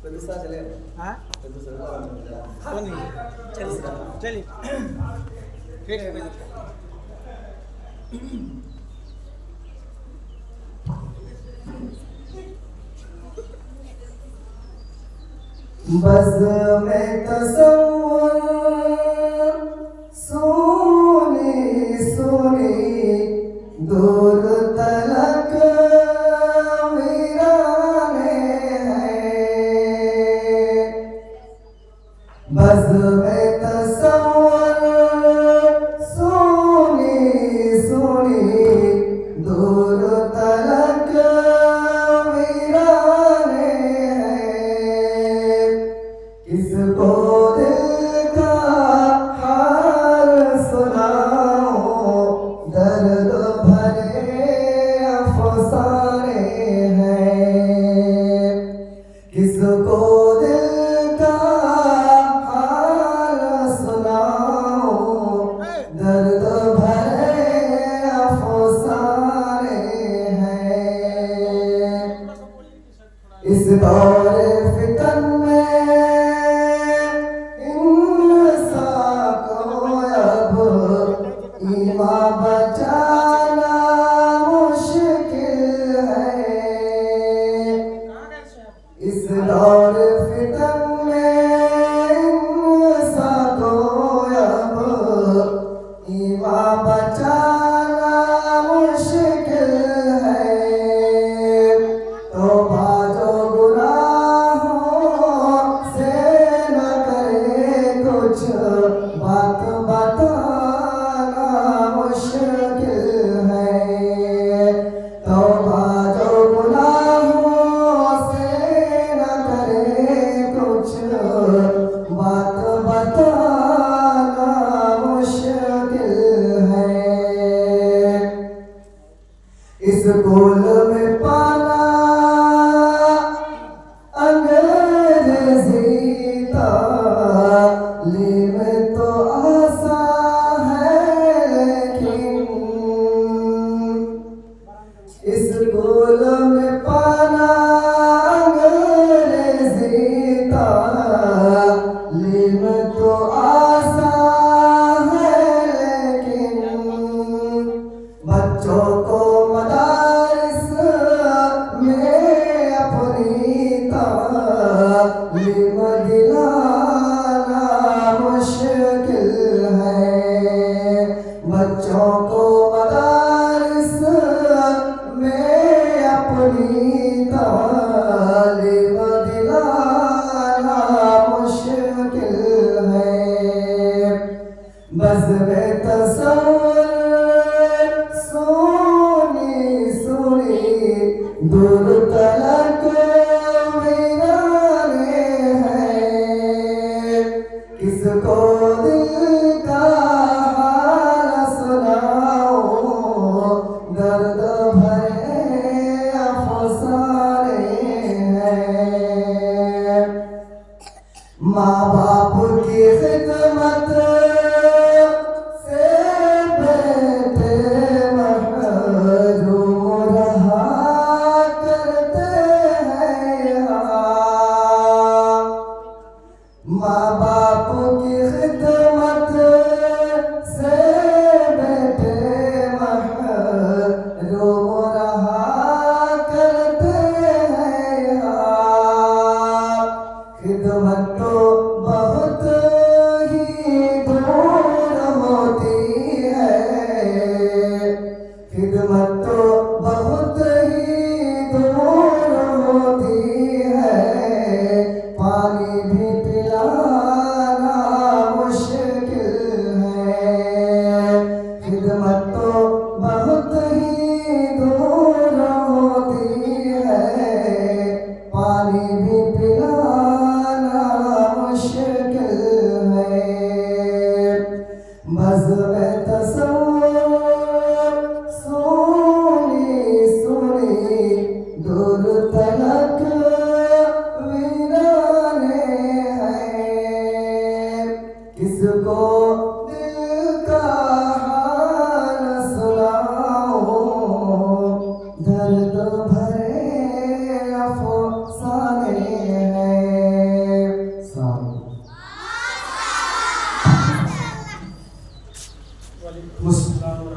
हाँ हाँ नहीं चलिए चलिए ठीक है बस में तसव्वुर सोनी सोनी दूर तलक वीराने हैं। बस में तसव्वुर सोनी सोनी दूर तलक वीराने हैं। किसको दिल का हाल सुनाऊं, दर्द भरे अफसाने हैं। किसको दिल का हाल सुनाऊं, दर्द भरे अफसाने हैं। इस दौर फितन में इंसान को अब ईमान बचाना मुश्किल है। इस दौर फितन में इंसान को अब ईमान बचाना मुश्किल है। तौबा जो गुनाहों से न करे कुछ, बात बताना मुश्किल है। तौबा जो गुनाहों से न करे कुछ, बात बताना मुश्किल है। इस गोल में पाना अंग्रेजी तालीम तो आसान है, लेकिन इस गोल में पाना अंग्रेजी तालीम तो आसान है, लेकिन बच्चों को मदारिस में अपनी तालीम दिलाना मुश्किल है। बच्चों को मदारिस में अपनी तालीम दिलाना मुश्किल है। बस में तसव्वुर सोनी सोनी दूर तलक वीराने हैं। किसको दिल का हाल सुनाऊं, दर्द भरे अफसाने हैं। माँ बाप की खिदमत से बेटे महरूम रहा करते हैं यहाँ। माँ बाप की खिदमत से बेटे महरूम रहा करते हैं यहाँ। खिदमत तो मुस्लिम